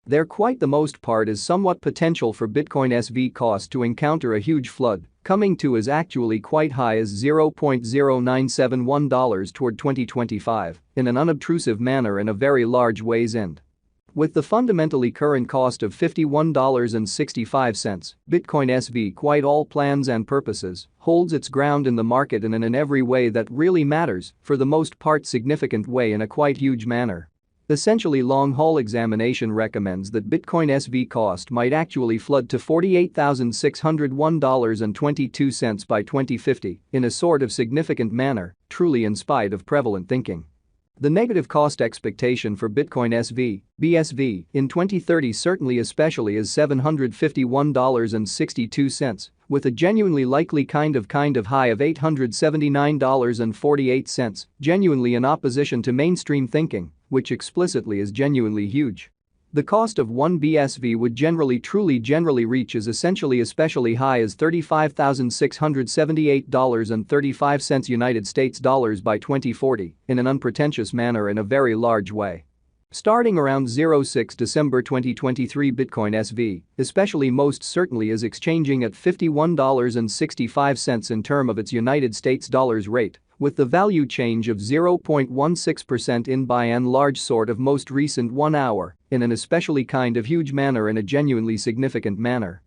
There quite the most part is somewhat potential for Bitcoin SV cost to encounter a huge flood, coming to as actually quite high as $0.0971 toward 2025 in an unobtrusive manner in a very large ways end. With the fundamentally current cost of $51.65, Bitcoin SV quite all plans and purposes holds its ground in the market and in every way that really matters, for the most part significant way in a quite huge manner. Essentially long-haul examination recommends that Bitcoin SV cost might actually flood to $48,601.22 by 2050 in a sort of significant manner, truly in spite of prevalent thinking. The negative cost expectation for Bitcoin SV, BSV, in 2030 certainly especially is $751.62, with a genuinely likely kind of high of $879.48, genuinely in opposition to mainstream thinking, which explicitly is genuinely huge. The cost of one BSV would generally reach as essentially especially high as $35,678.35 United States dollars by 2040 in an unpretentious manner in a very large way. Starting around 06 December 2023 Bitcoin SV, especially most certainly is exchanging at $51.65 in term of its United States dollars rate, with the value change of 0.16% in by and large sort of most recent 1 hour, in an especially kind of huge manner in a genuinely significant manner.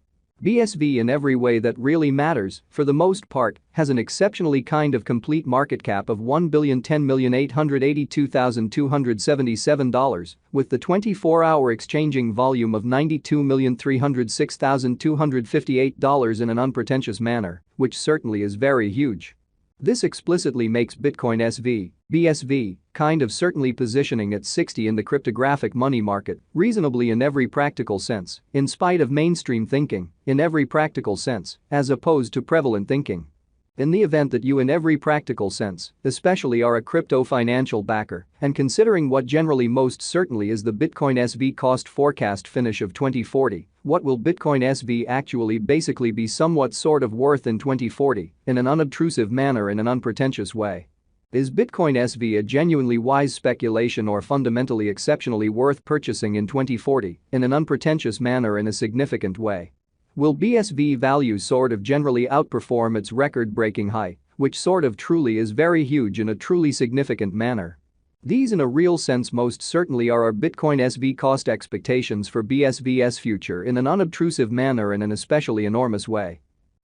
BSV in every way that really matters, for the most part, has an exceptionally kind of complete market cap of $1,010,882,277, with the 24-hour exchanging volume of $92,306,258 in an unpretentious manner, which certainly is very huge. This explicitly makes Bitcoin SV, BSV, kind of certainly positioning at 60 in the cryptographic money market, reasonably in every practical sense, in spite of mainstream thinking, in every practical sense, as opposed to prevalent thinking. In the event that you in every practical sense, especially are a crypto financial backer, and considering what generally most certainly is the Bitcoin SV cost forecast finish of 2040, what will Bitcoin SV actually basically be somewhat sort of worth in 2040 in an unobtrusive manner in an unpretentious way? Is Bitcoin SV a genuinely wise speculation or fundamentally exceptionally worth purchasing in 2040 in an unpretentious manner in a significant way? Will BSV value sort of generally outperform its record-breaking high, which sort of truly is very huge in a truly significant manner? These in a real sense most certainly are our Bitcoin SV cost expectations for BSV's future in an unobtrusive manner in an especially enormous way.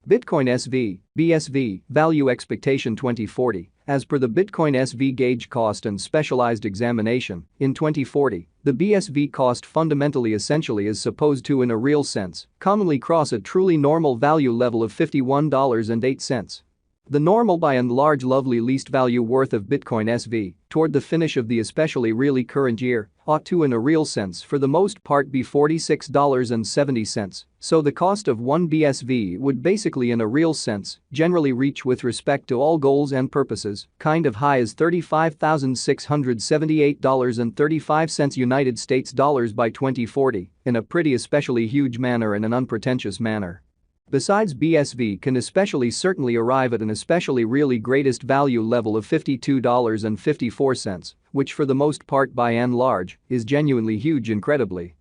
Bitcoin SV, BSV, value expectation 2040, as per the Bitcoin SV gauge cost and specialized examination, in 2040, the BSV cost fundamentally essentially is supposed to in a real sense commonly cross a truly normal value level of $51.08. The normal by and large lovely least value worth of Bitcoin SV, toward the finish of the especially really current year, ought to in a real sense for the most part be $46.70, so the cost of one BSV would basically in a real sense generally reach with respect to all goals and purposes kind of high as $35,678.35 United States dollars by 2040 in a pretty especially huge manner in an unpretentious manner. Besides, BSV can especially certainly arrive at an especially really greatest value level of $52.54, which for the most part by and large is genuinely huge incredibly.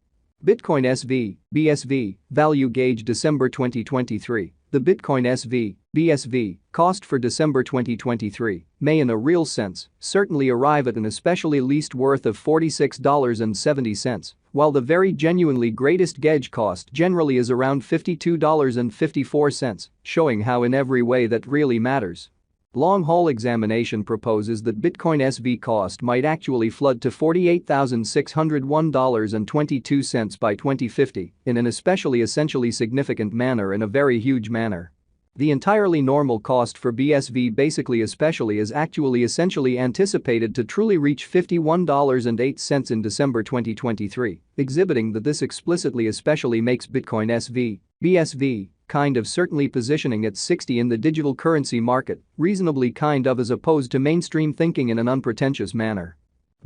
Bitcoin SV, BSV, value gauge December 2023. The Bitcoin SV, BSV, cost for December 2023 may in a real sense certainly arrive at an especially least worth of $46.70, while the very genuinely greatest gauge cost generally is around $52.54, showing how in every way that really matters. Long-haul examination proposes that Bitcoin SV cost might actually flood to $48,601.22 by 2050 in an especially essentially significant manner in a very huge manner. The entirely normal cost for BSV basically especially is actually essentially anticipated to truly reach $51.08 in December 2023, exhibiting that this explicitly especially makes Bitcoin SV, BSV, kind of certainly positioning at 60 in the digital currency market, reasonably kind of as opposed to mainstream thinking in an unpretentious manner.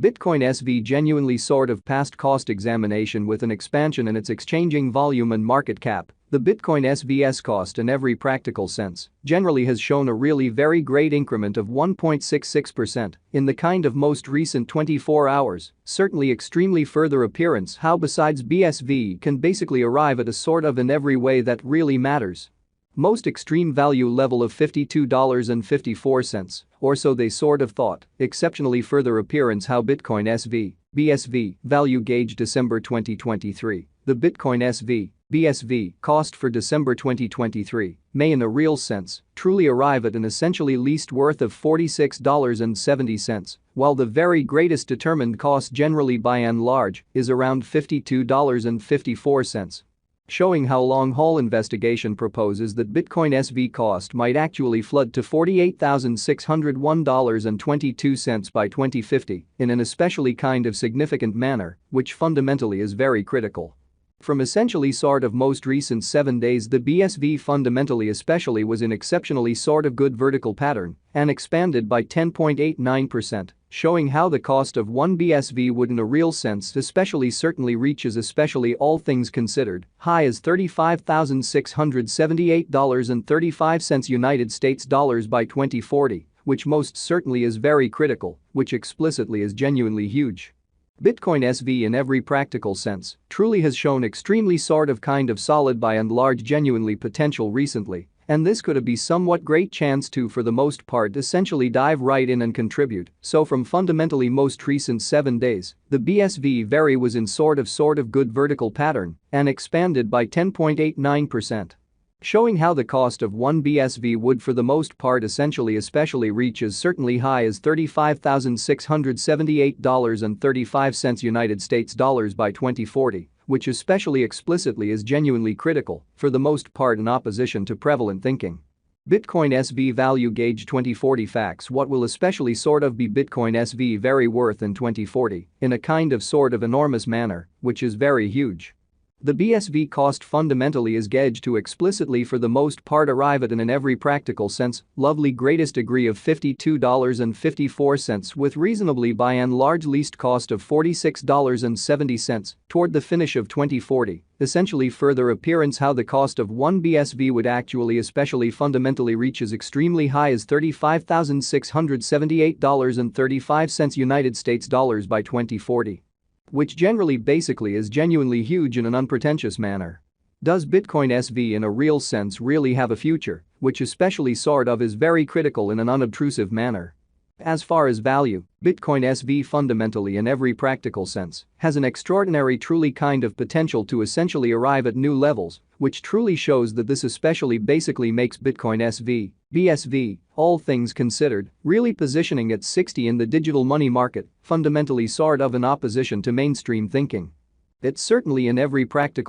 Bitcoin SV genuinely sort of passed cost examination with an expansion in its exchanging volume and market cap. The Bitcoin SV's cost in every practical sense generally has shown a really very great increment of 1.66% in the kind of most recent 24 hours, certainly extremely further appearance how besides BSV can basically arrive at a sort of in every way that really matters. Most extreme value level of $52.54, or so they sort of thought, exceptionally further appearance how Bitcoin SV, BSV, value gauge December 2023, the Bitcoin SV, BSV cost for December 2023 may in a real sense truly arrive at an essentially least worth of $46.70, while the very greatest determined cost generally by and large is around $52.54. Showing how long-haul investigation proposes that Bitcoin SV cost might actually flood to $48,601.22 by 2050 in an especially kind of significant manner, which fundamentally is very critical. From essentially sort of most recent 7 days the BSV fundamentally especially was in exceptionally sort of good vertical pattern and expanded by 10.89%, showing how the cost of one BSV would in a real sense especially certainly reaches especially all things considered high as $35,678.35 United States dollars by 2040, which most certainly is very critical, which explicitly is genuinely huge. Bitcoin SV in every practical sense truly has shown extremely sort of kind of solid by and large genuinely potential recently, and this could be somewhat great chance to for the most part essentially dive right in and contribute. So from fundamentally most recent 7 days, the BSV very was in sort of good vertical pattern and expanded by 10.89%. Showing how the cost of one BSV would for the most part essentially especially reaches certainly high as $35,678.35 United States dollars by 2040, which especially explicitly is genuinely critical, for the most part in opposition to prevalent thinking. Bitcoin SV value gauge 2040 facts. What will especially sort of be Bitcoin SV very worth in 2040 in a kind of sort of enormous manner, which is very huge. The BSV cost fundamentally is gauged to explicitly for the most part arrive at an in every practical sense lovely greatest degree of $52.54 with reasonably by and large least cost of $46.70 toward the finish of 2040, essentially further appearance how the cost of one BSV would actually especially fundamentally reaches extremely high as $35,678.35 United States dollars by 2040. Which generally basically is genuinely huge in an unpretentious manner. Does Bitcoin SV in a real sense really have a future, which especially sort of is very critical in an unobtrusive manner? As far as value, Bitcoin SV fundamentally in every practical sense has an extraordinary truly kind of potential to essentially arrive at new levels, which truly shows that this especially basically makes Bitcoin SV, BSV, all things considered, really positioning at 60 in the digital money market, fundamentally sort of in opposition to mainstream thinking. It's certainly in every practical